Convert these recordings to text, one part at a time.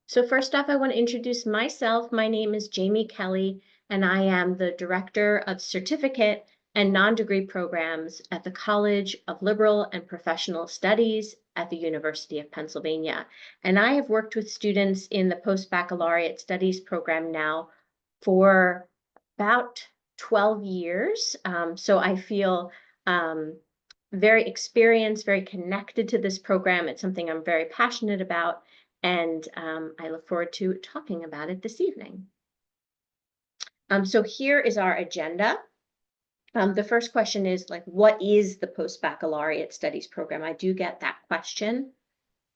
So first off, I want to introduce myself. My name is Jamie Kelly, and I am the Director of Certificate and Non-Degree Programs at the College of Liberal and Professional Studies at the University of Pennsylvania. And I have worked with students in the Post-Baccalaureate Studies program now for about 12 years. So I feel very experienced, very connected to this program. It's something I'm very passionate about. And I look forward to talking about it this evening. So here is our agenda. The first question is what is the Post-Baccalaureate Studies program? I do get that question.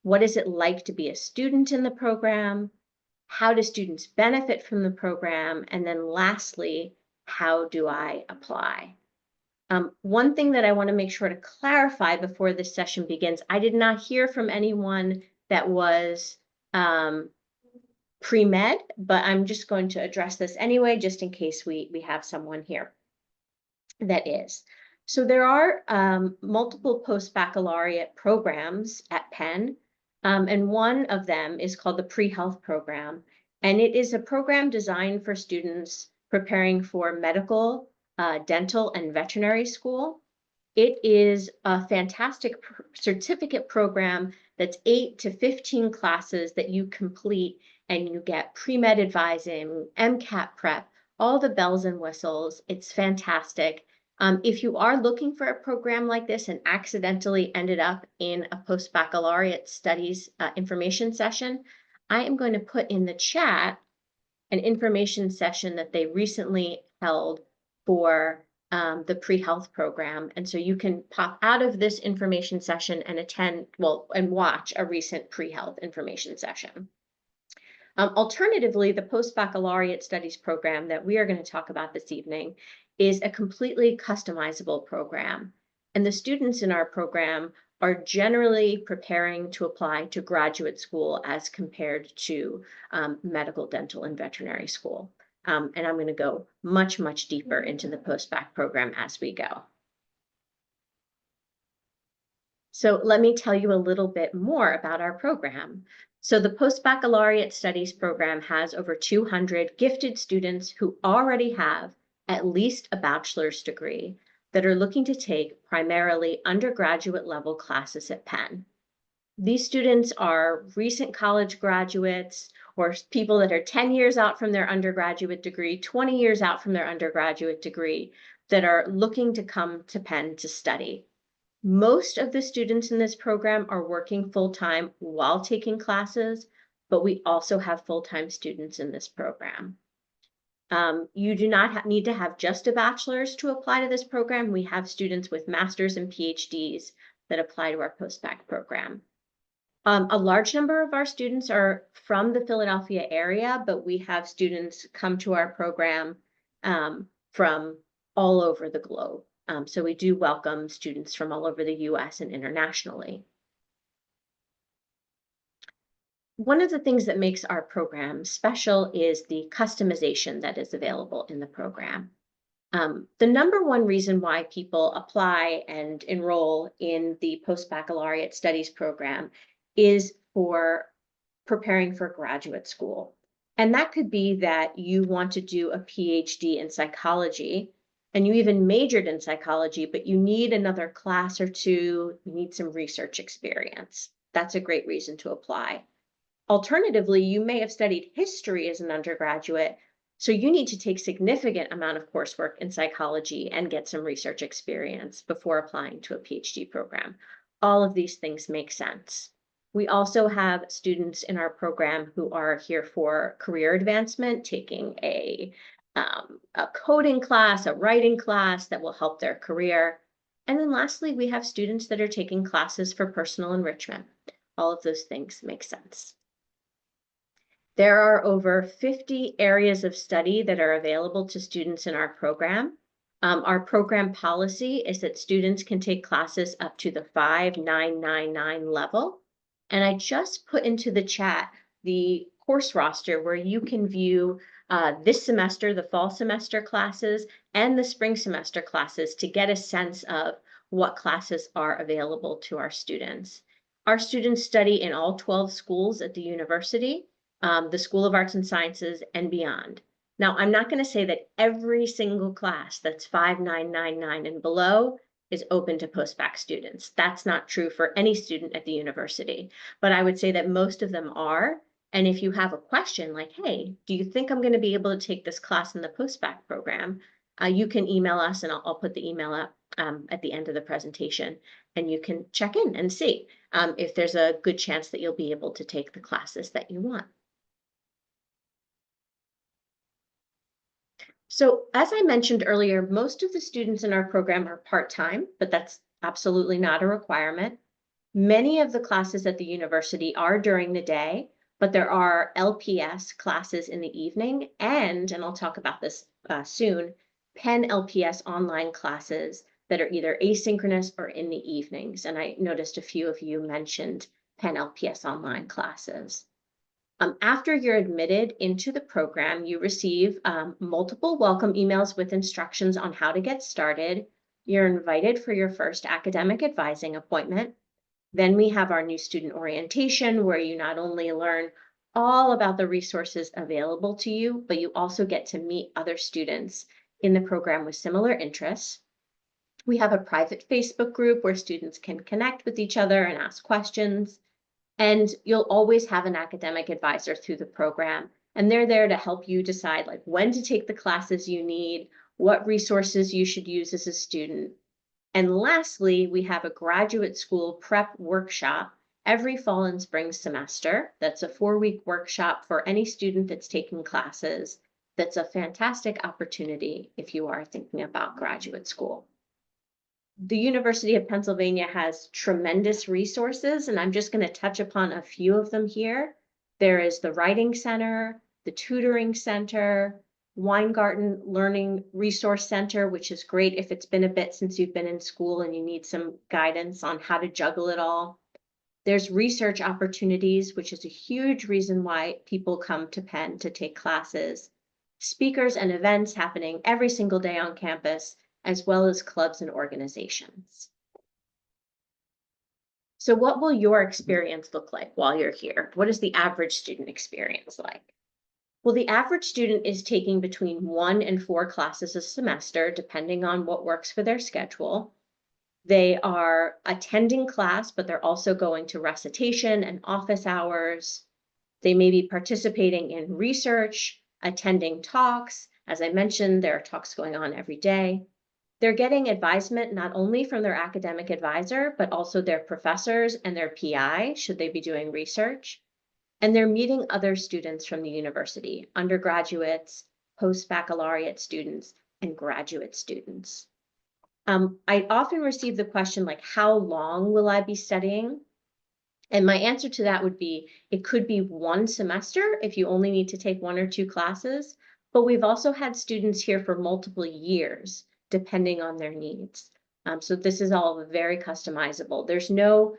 What is it like to be a student in the program? How do students benefit from the program? And then lastly, how do I apply? One thing that I want to make sure to clarify before this session begins, I did not hear from anyone that was pre-med, but I'm just going to address this anyway, just in case we have someone here that is. So there are multiple post-baccalaureate programs at Penn, and one of them is called the pre-health program, and it is a program designed for students preparing for medical, dental, and veterinary school. It is a fantastic certificate program that's 8 to 15 classes that you complete, and you get pre-med advising, MCAT prep, all the bells and whistles. It's fantastic. If you are looking for a program like this and accidentally ended up in a post-baccalaureate studies information session, I am going to put in the chat an information session that they recently held for the pre-health program. And so you can pop out of this information session and attend, and watch a recent pre-health information session. Alternatively, the post-baccalaureate studies program that we are going to talk about this evening is a completely customizable program. And the students in our program are generally preparing to apply to graduate school as compared to medical, dental, and veterinary school. And I'm going to go much, much deeper into the post-bac program as we go. So let me tell you a little bit more about our program. So the Post-Baccalaureate Studies program has over 200 gifted students who already have at least a bachelor's degree that are looking to take primarily undergraduate level classes at Penn. These students are recent college graduates or people that are 10 years out from their undergraduate degree, 20 years out from their undergraduate degree, that are looking to come to Penn to study. Most of the students in this program are working full-time while taking classes, but we also have full-time students in this program. You do not need to have just a bachelor's to apply to this program. We have students with master's and PhDs that apply to our post-bac program. A large number of our students are from the Philadelphia area, but we have students come to our program from all over the globe. So we do welcome students from all over the US and internationally. One of the things that makes our program special is the customization that is available in the program. The number one reason why people apply and enroll in the Post-Baccalaureate Studies program is for preparing for graduate school. And that could be that you want to do a PhD in psychology, and you even majored in psychology, but you need another class or two, you need some research experience. That's a great reason to apply. Alternatively, you may have studied history as an undergraduate, so you need to take significant amount of coursework in psychology and get some research experience before applying to a PhD program. All of these things make sense. We also have students in our program who are here for career advancement, taking a coding class, a writing class that will help their career. And then lastly, we have students that are taking classes for personal enrichment. All of those things make sense. There are over 50 areas of study that are available to students in our program. Our program policy is that students can take classes up to the 5999 level. And I just put into the chat the course roster where you can view this semester, the fall semester classes, and the spring semester classes to get a sense of what classes are available to our students. Our students study in all 12 schools at the university, the School of Arts and Sciences, and beyond. Now, I'm not going to say that every single class that's 5999 and below is open to post-bac students. That's not true for any student at the university, but I would say that most of them are. And if you have a question like, hey, do you think I'm going to be able to take this class in the post-bac program? You can email us, and I'll put the email up at the end of the presentation, and you can check in and see if there's a good chance that you'll be able to take the classes that you want. So as I mentioned earlier, most of the students in our program are part-time, but that's absolutely not a requirement. Many of the classes at the university are during the day, but there are LPS classes in the evening, and I'll talk about this soon, Penn LPS online classes that are either asynchronous or in the evenings. And I noticed a few of you mentioned Penn LPS online classes. After you're admitted into the program, you receive multiple welcome emails with instructions on how to get started. You're invited for your first academic advising appointment. Then we have our new student orientation, where you not only learn all about the resources available to you, but you also get to meet other students in the program with similar interests. We have a private Facebook group where students can connect with each other and ask questions. And you'll always have an academic advisor through the program, and they're there to help you decide like when to take the classes you need, what resources you should use as a student. And lastly, we have a graduate school prep workshop every fall and spring semester. That's a 4-week workshop for any student that's taking classes. That's a fantastic opportunity if you are thinking about graduate school. The University of Pennsylvania has tremendous resources, and I'm just going to touch upon a few of them here. There is the Writing Center, the Tutoring Center, Weingarten Learning Resource Center, which is great if it's been a bit since you've been in school and you need some guidance on how to juggle it all. There's research opportunities, which is a huge reason why people come to Penn to take classes. Speakers and events happening every single day on campus, as well as clubs and organizations. So what will your experience look like while you're here? What is the average student experience like? Well, the average student is taking between 1 and 4 classes a semester, depending on what works for their schedule. They are attending class, but they're also going to recitation and office hours. They may be participating in research, attending talks. As I mentioned, there are talks going on every day. They're getting advisement not only from their academic advisor, but also their professors and their PI, should they be doing research. And they're meeting other students from the university, undergraduates, post-baccalaureate students, and graduate students. I often receive the question, like, how long will I be studying? And my answer to that would be, it could be 1 semester if you only need to take 1 or 2 classes, but we've also had students here for multiple years, depending on their needs. So this is all very customizable. There's no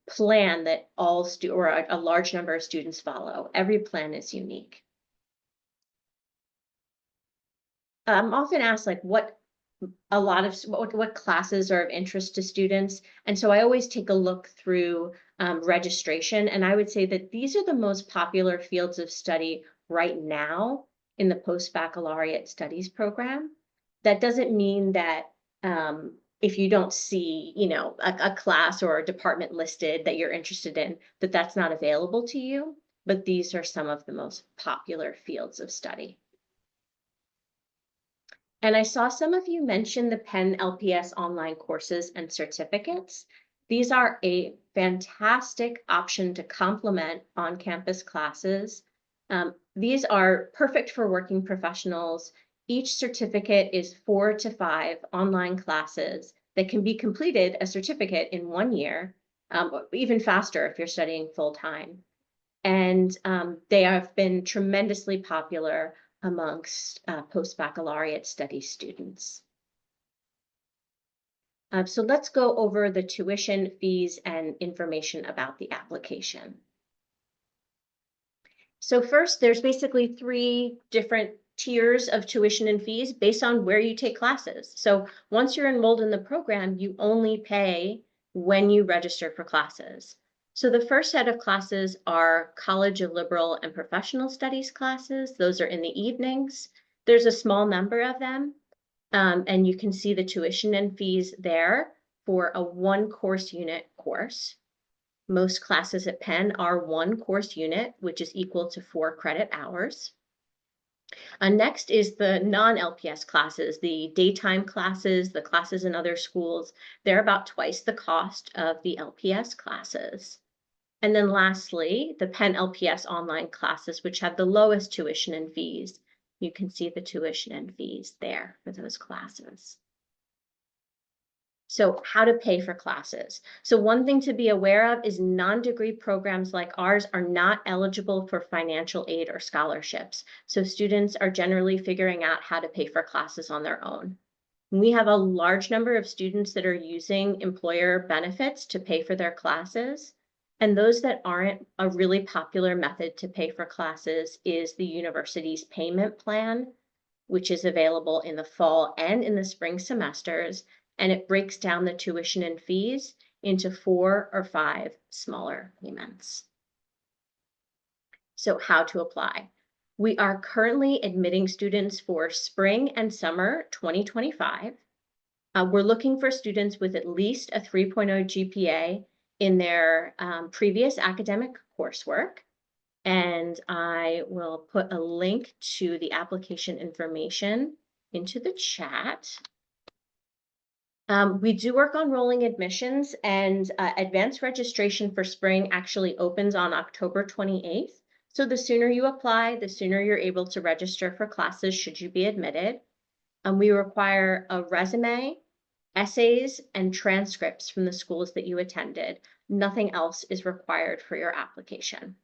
plan that all or a large number of students follow. Every plan is unique. I'm often asked like what classes are of interest to students, and so I always take a look through registration, and I would say that these are the most popular fields of study right now in the Post-Baccalaureate Studies program. That doesn't mean that if you don't see, a class or a department listed that you're interested in, that that's not available to you, but these are some of the most popular fields of study. And I saw some of you mention the Penn LPS online courses and certificates. These are a fantastic option to complement on-campus classes. These are perfect for working professionals. Each certificate is 4 to 5 online classes that can be completed a certificate in 1 year, even faster if you're studying full-time. And they have been tremendously popular amongst post-baccalaureate studies students. So let's go over the tuition, fees, and information about the application. So first, there's basically 3 different tiers of tuition and fees based on where you take classes. So once you're enrolled in the program, you only pay when you register for classes. So the first set of classes are College of Liberal and Professional Studies classes. Those are in the evenings. There's a small number of them, and you can see the tuition and fees there for a one course unit course. Most classes at Penn are one course unit, which is equal to 4 credit hours. Next is the non-LPS classes, the daytime classes, the classes in other schools. They're about twice the cost of the LPS classes. And then lastly, the Penn LPS online classes, which have the lowest tuition and fees. You can see the tuition and fees there for those classes. So how to pay for classes. So one thing to be aware of is non-degree programs like ours are not eligible for financial aid or scholarships. So students are generally figuring out how to pay for classes on their own. We have a large number of students that are using employer benefits to pay for their classes. And those that aren't, a really popular method to pay for classes is the university's payment plan, which is available in the fall and in the spring semesters. And it breaks down the tuition and fees into 4 or 5 smaller payments. So how to apply. We are currently admitting students for spring and summer 2025. We're looking for students with at least a 3.0 GPA in their previous academic coursework. And I will put a link to the application information into the chat. We do work on rolling admissions, and advanced registration for spring actually opens on October 28th. So the sooner you apply, the sooner you're able to register for classes should you be admitted. We require a resume, essays, and transcripts from the schools that you attended. Nothing else is required for your application.